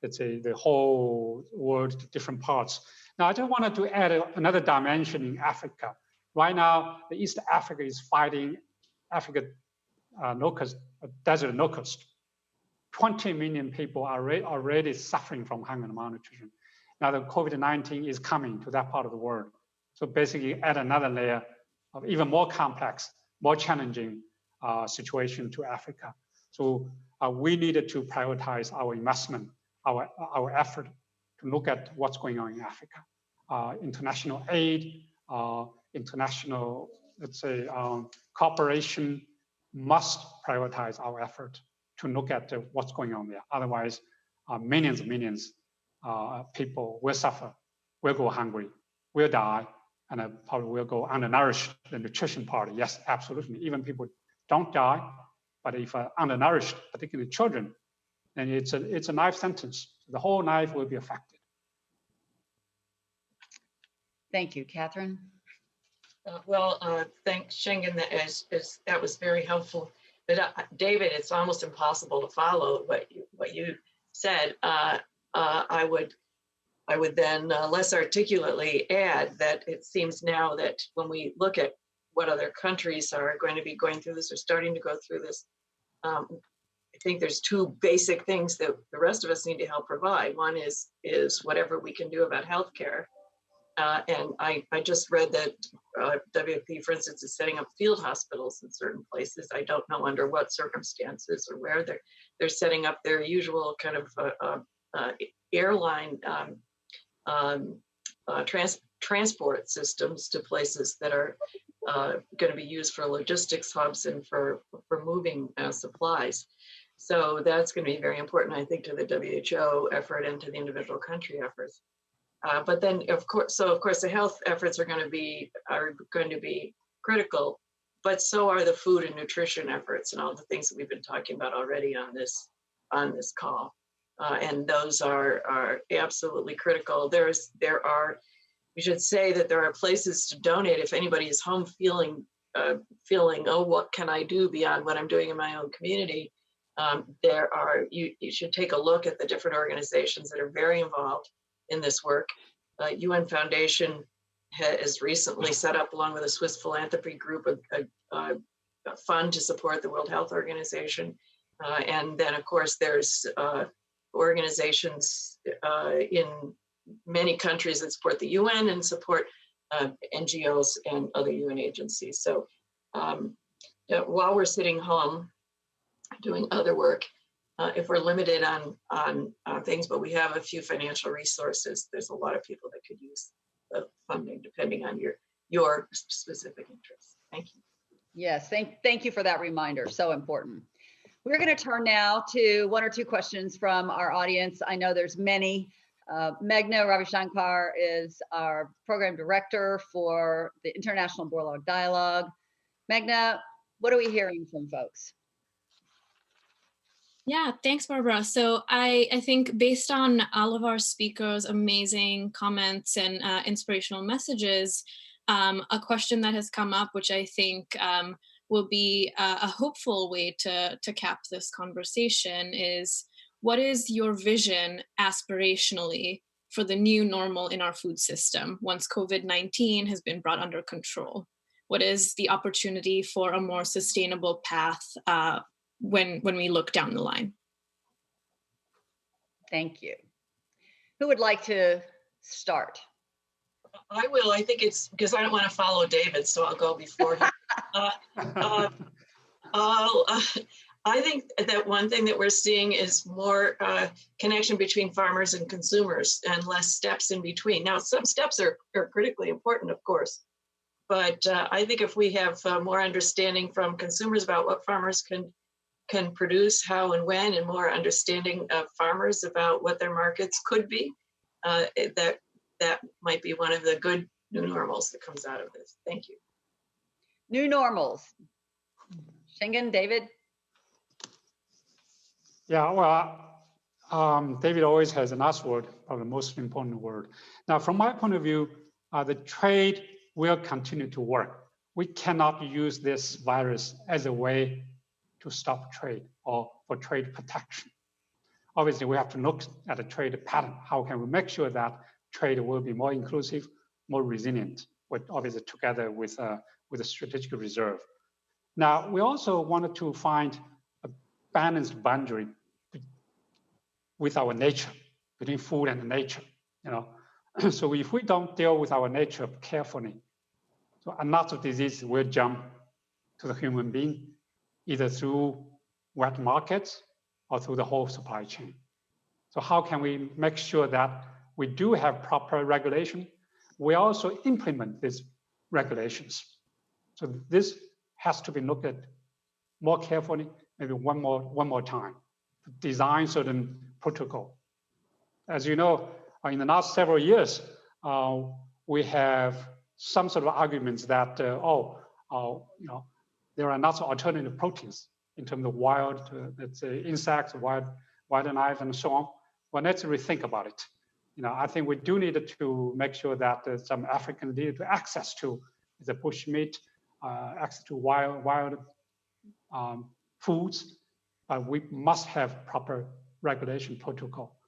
let's say, the whole world to different parts. Now, I just wanted to add another dimension in Africa. Right now, the East Africa is fighting Africa desert locust. 20 million people are already suffering from hunger and malnutrition. Now, the COVID-19 is coming to that part of the world. So basically, add another layer of even more complex, more challenging situation to Africa. So we needed to prioritize our investment, our effort to look at what's going on in Africa. International aid, international, let's say, cooperation must prioritize our effort to look at what's going on there. Otherwise, millions and millions people will suffer, will go hungry, will die, and probably will go undernourished. The nutrition part, yes, absolutely. Even people don't die, but if undernourished, particularly children, then it's a life sentence. The whole life will be affected. Thank you, Catherine. Thanks, Schengen. That was very helpful. But David, it's almost impossible to follow what you said. I would then less articulately add that it seems now that when we look at what other countries are going to be going through this or starting to go through this, I think there's two basic things that the rest of us need to help provide. One is whatever we can do about healthcare. And I just read that WFP, for instance, is setting up field hospitals in certain places. I don't know under what circumstances or where they're setting up their usual kind of airline transport systems to places that are going to be used for logistics hubs and for moving supplies. So that's going to be very important, I think, to the WHO effort and to the individual country efforts. But then, of course, the health efforts are going to be critical, but so are the food and nutrition efforts and all the things that we've been talking about already on this call. And those are absolutely critical. We should say that there are places to donate if anybody is home feeling feeling, oh, what can I do beyond what I'm doing in my own community? You should take a look at the different organizations that are very involved in this work. UN Foundation has recently set up, along with a Swiss philanthropy group, a fund to support the World Health Organization. And then, of course, there's organizations in many countries that support the UN and support NGOs and other UN agencies. So while we're sitting home doing other work, if we're limited on things, but we have a few financial resources, there's a lot of people that could use the funding depending on your specific interests. Thank you. Yes, thank you for that reminder. So important. We're going to turn now to one or two questions from our audience. I know there's many. Meghna Ravishankar is our program director for the International Boerlog Dialogue. Meghna, what are we hearing from folks? Yeah, thanks, Barbara. So I think based on all of our speakers' amazing comments and inspirational messages, a question that has come up, which I think will be a hopeful way to cap this conversation, is what is your vision aspirationally for the new normal in our food system once COVID-19 has been brought under control? What is the opportunity for a more sustainable path when we look down the line? Thank you. Who would like to start? I will. I think it's because I don't want to follow David, so I'll go before him. I think that one thing that we're seeing is more connection between farmers and consumers and less steps in between. Now, some steps are critically important, of course, but I think if we have more understanding from consumers about what farmers can produce, how and when, and more understanding of farmers about what their markets could be, that might be one of the good new normals that comes out of this. Thank you. New normals. Schengen, David? Yeah, well, David always has an last word, or the most important word. Now, from my point of view, the trade will continue to work. We cannot use this virus as a way to stop trade or for trade protection. Obviously, we have to look at the trade pattern. How can we make sure that trade will be more inclusive, more resilient, obviously together with a strategic reserve. Now, we also wanted to find a balanced boundary with our nature, between food and nature. So if we don't deal with our nature carefully, so a lot of diseases will jump to the human being, either through wet markets or through the whole supply chain. So how can we make sure that we do have proper regulation? We also implement these regulations. So this has to be looked at more carefully, maybe one more time, to design certain protocol. As you know, in the last several years, we have some sort of arguments that, there are lots of alternative proteins in terms of wild, let's say insects, wildlife, and so on. Well, let's rethink about it. I think we do need to make sure that some Africans need access to the bush meat, access to wild foods. We must have proper regulation protocol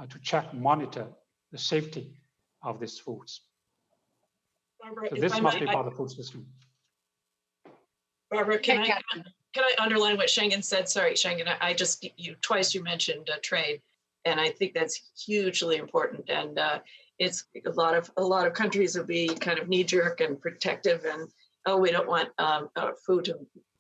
to check, monitor the safety of these foods. Barbara, so this must be part of the food system. Barbara, can I underline what Schengen said? Sorry, Schengen, twice you mentioned trade, and I think that's hugely important. And it's a lot of countries will be kind of knee-jerk and protective, and we don't want food to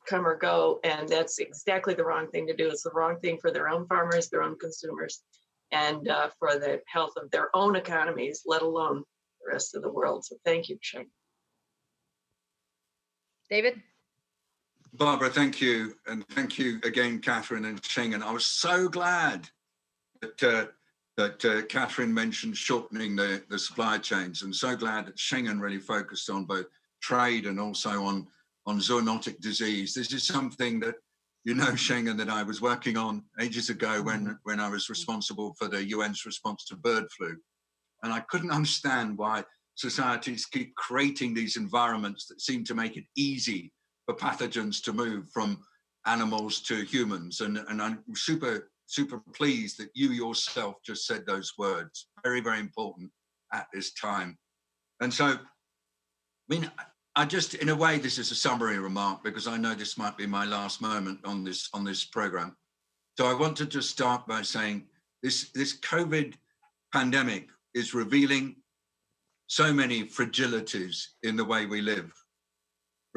come or go, and that's exactly the wrong thing to do. It's the wrong thing for their own farmers, their own consumers, and for the health of their own economies, let alone the rest of the world. So thank you, Schengen. David? Barbara, thank you. And thank you again, Catherine and Schengen. I was so glad that Catherine mentioned shortening the supply chains, and so glad that Schengen really focused on both trade and also on zoonotic disease. This is something that, Schengen, that I was working on ages ago when I was responsible for the UN's response to bird flu. And I couldn't understand why societies keep creating these environments that seem to make it easy for pathogens to move from animals to humans. And I'm super pleased that you yourself just said those words. Very, very important at this time. And so, I mean, I just, in a way, this is a summary remark because I know this might be my last moment on this program. So I want to just start by saying this COVID pandemic is revealing so many fragilities in the way we live,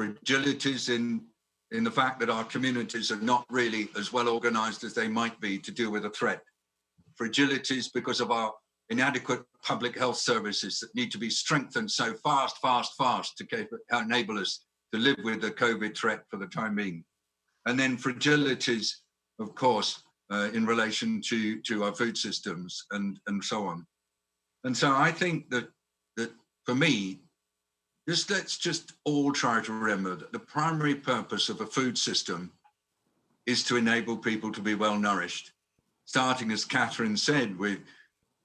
fragilities in the fact that our communities are not really as well organized as they might be to deal with a threat, fragilities because of our inadequate public health services that need to be strengthened so fast to enable us to live with the COVID threat for the time being. And then fragilities, of course, in relation to our food systems and so on. And so I think that for me, let's just all try to remember that the primary purpose of a food system is to enable people to be well nourished, starting, as Catherine said, with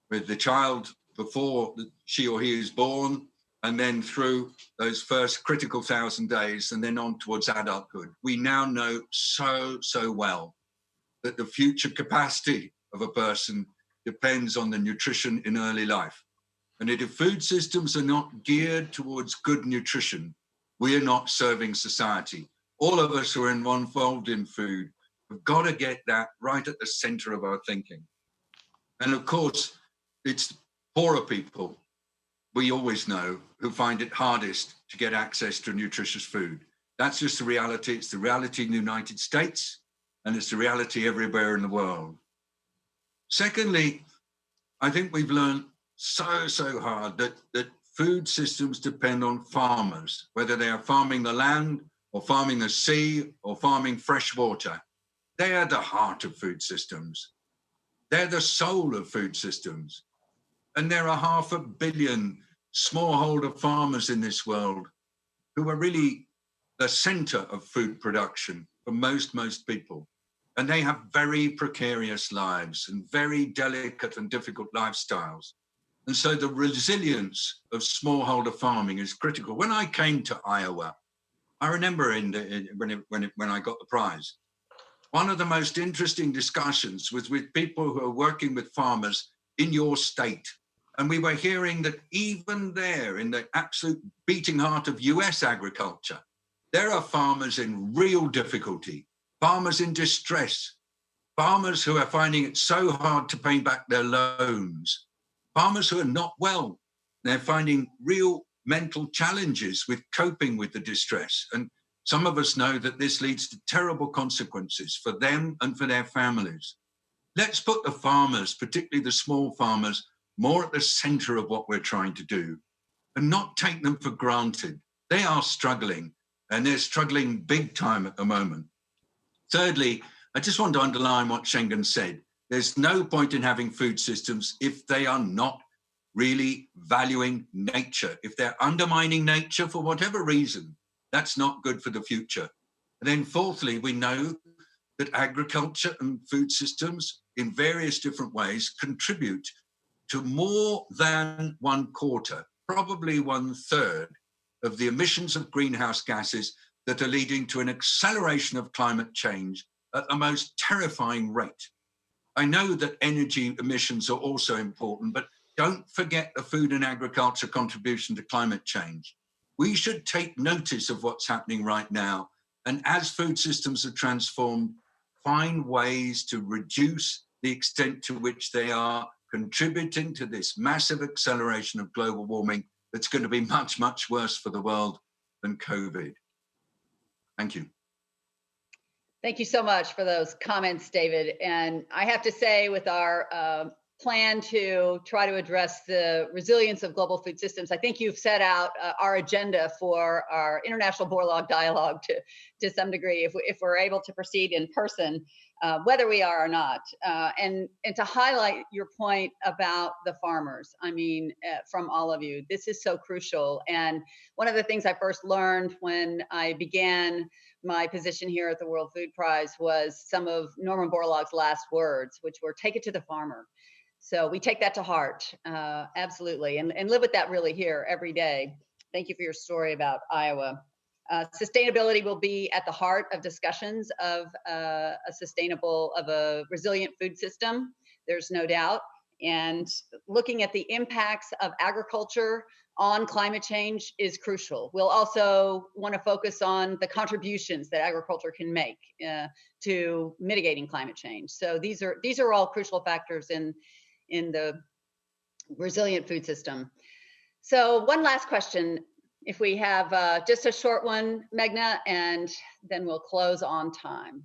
the child before she or he is born, and then through those first critical 1,000 days, and then on towards adulthood. We now know so well that the future capacity of a person depends on the nutrition in early life. And if food systems are not geared towards good nutrition, we are not serving society. All of us who are involved in food have got to get that right at the center of our thinking. And of course, it's poorer people, we always know, who find it hardest to get access to nutritious food. That's just the reality. It's the reality in the United States, and it's the reality everywhere in the world. Secondly, I think we've learned so hard that food systems depend on farmers, whether they are farming the land or farming the sea or farming fresh water. They are the heart of food systems. They're the soul of food systems. And there are 500 million smallholder farmers in this world who are really the center of food production for most people. And they have very precarious lives and very delicate and difficult lifestyles. And so the resilience of smallholder farming is critical. When I came to Iowa, I remember when I got the prize, one of the most interesting discussions was with people who are working with farmers in your state. And we were hearing that even there, in the absolute beating heart of US agriculture, there are farmers in real difficulty, farmers in distress, farmers who are finding it so hard to pay back their loans, farmers who are not well. They're finding real mental challenges with coping with the distress. And some of us know that this leads to terrible consequences for them and for their families. Let's put the farmers, particularly the small farmers, more at the center of what we're trying to do and not take them for granted. They are struggling, and they're struggling big time at the moment. Thirdly, I just want to underline what Schengen said. There's no point in having food systems if they are not really valuing nature. If they're undermining nature for whatever reason, that's not good for the future. And then fourthly, we know that agriculture and food systems in various different ways contribute to more than 1/4, probably 1/3 of the emissions of greenhouse gases that are leading to an acceleration of climate change at the most terrifying rate. I know that energy emissions are also important, but don't forget the food and agriculture contribution to climate change. We should take notice of what's happening right now. And as food systems are transformed, find ways to reduce the extent to which they are contributing to this massive acceleration of global warming that's going to be much worse for the world than COVID. Thank you. Thank you so much for those comments, David. And I have to say, with our plan to try to address the resilience of global food systems, I think you've set out our agenda for our International Boerlog Dialogue to some degree, if we're able to proceed in person, whether we are or not. And to highlight your point about the farmers, I mean, from all of you, this is so crucial. And one of the things I first learned when I began my position here at the World Food Prize was some of Norman Borlaug's last words, which were "take it to the farmer." So we take that to heart, absolutely, and live with that really here every day. Thank you for your story about Iowa. Sustainability will be at the heart of discussions of a resilient food system. There's no doubt. And looking at the impacts of agriculture on climate change is crucial. We'll also want to focus on the contributions that agriculture can make to mitigating climate change. So these are all crucial factors in the resilient food system. So one last question, if we have just a short one, Meghna, and then we'll close on time.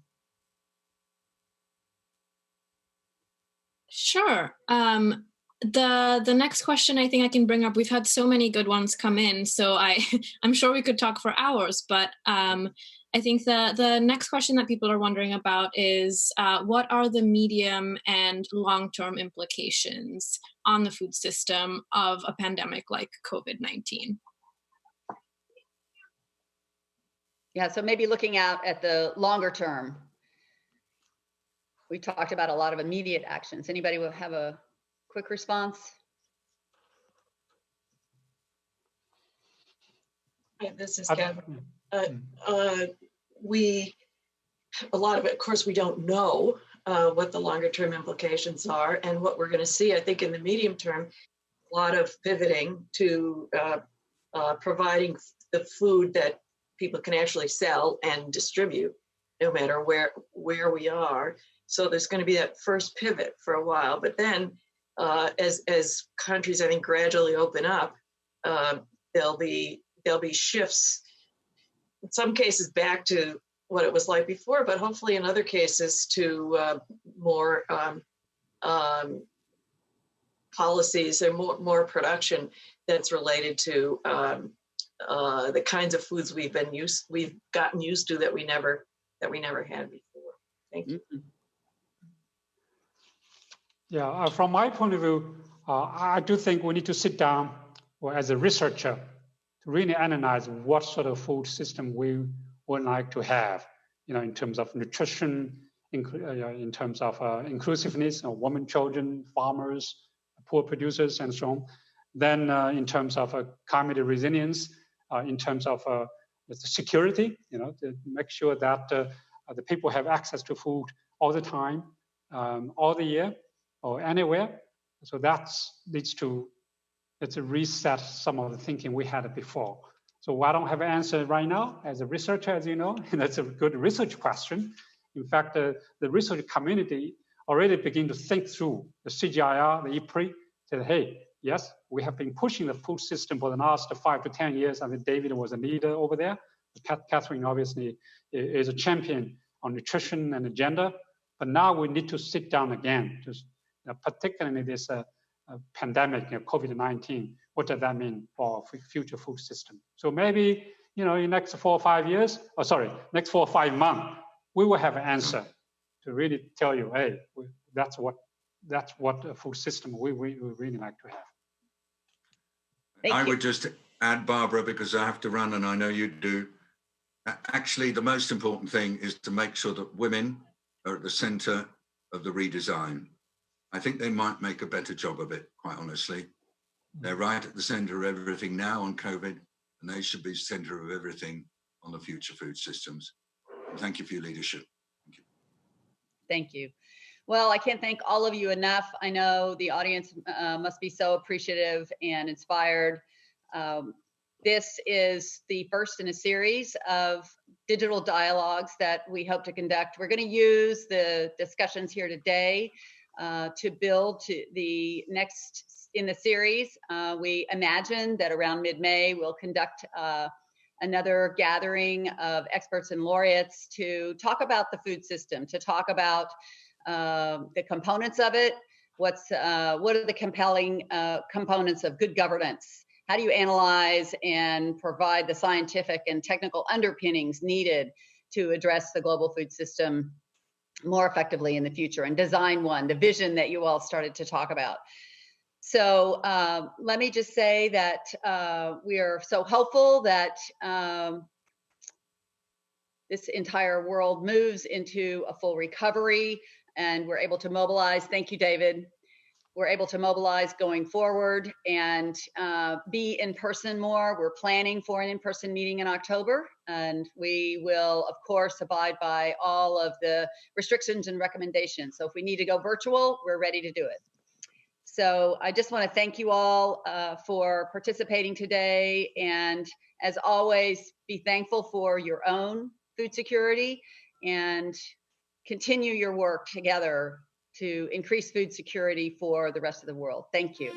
Sure. The next question I think I can bring up, we've had so many good ones come in, so I'm sure we could talk for hours, but I think the next question that people are wondering about is what are the medium and long-term implications on the food system of a pandemic like COVID-19? Yeah, so maybe looking out at the longer term. We talked about a lot of immediate actions. Anybody will have a quick response? This is Kevin. A lot of it, of course, we don't know what the longer term implications are, and what we're going to see, I think, in the medium term, a lot of pivoting to providing the food that people can actually sell and distribute, no matter where we are. So there's going to be that first pivot for a while, but then as countries, I think, gradually open up, there'll be shifts. In some cases, back to what it was like before, but hopefully in other cases to more policies and more production that's related to the kinds of foods we've gotten used to that we never had before. Thank you. Mm-hmm. Yeah, from my point of view, I do think we need to sit down, or as a researcher, to really analyze what sort of food system we would like to have, in terms of nutrition, in terms of inclusiveness, women, children, farmers, poor producers, and so on. Then in terms of climate resilience, in terms of the security, to make sure that the people have access to food all the time, all the year, or anywhere. So that leads to, let's reset some of the thinking we had before. So I don't have an answer right now. As a researcher, as you know, that's a good research question. In fact, the research community already begin to think through the CGIAR, the EPRI, said, hey, yes, we have been pushing the food system for the last 5 to 10 years. I think David was a leader over there. Catherine obviously is a champion on nutrition and agenda. But now we need to sit down again, particularly this pandemic, COVID-19. What does that mean for our future food system? So maybe, in the next 4 or 5 years, next 4 or 5 months, we will have an answer to really tell you, hey, that's what a food system we really like to have. I would just add, Barbara, because I have to run and I know you do. Actually, the most important thing is to make sure that women are at the center of the redesign. I think they might make a better job of it, quite honestly. They're right at the center of everything now on COVID, and they should be center of everything on the future food systems. And thank you for your leadership. Thank you. Thank you. Well, I can't thank all of you enough. I know the audience must be so appreciative and inspired. This is the first in a series of digital dialogues that we hope to conduct. We're going to use the discussions here today to build to the next in the series. We imagine that around mid-May, we'll conduct another gathering of experts and laureates to talk about the food system, to talk about the components of it. What are the compelling components of good governance? How do you analyze and provide the scientific and technical underpinnings needed to address the global food system more effectively in the future and design the vision that you all started to talk about? So let me just say that we are so hopeful that this entire world moves into a full recovery and we're able to mobilize. Thank you, David. we're able to mobilize going forward and be in person more. We're planning for an in-person meeting in October, and we will, of course, abide by all of the restrictions and recommendations. So if we need to go virtual, we're ready to do it. So I just want to thank you all for participating today. And as always, be thankful for your own food security and continue your work together to increase food security for the rest of the world. Thank you.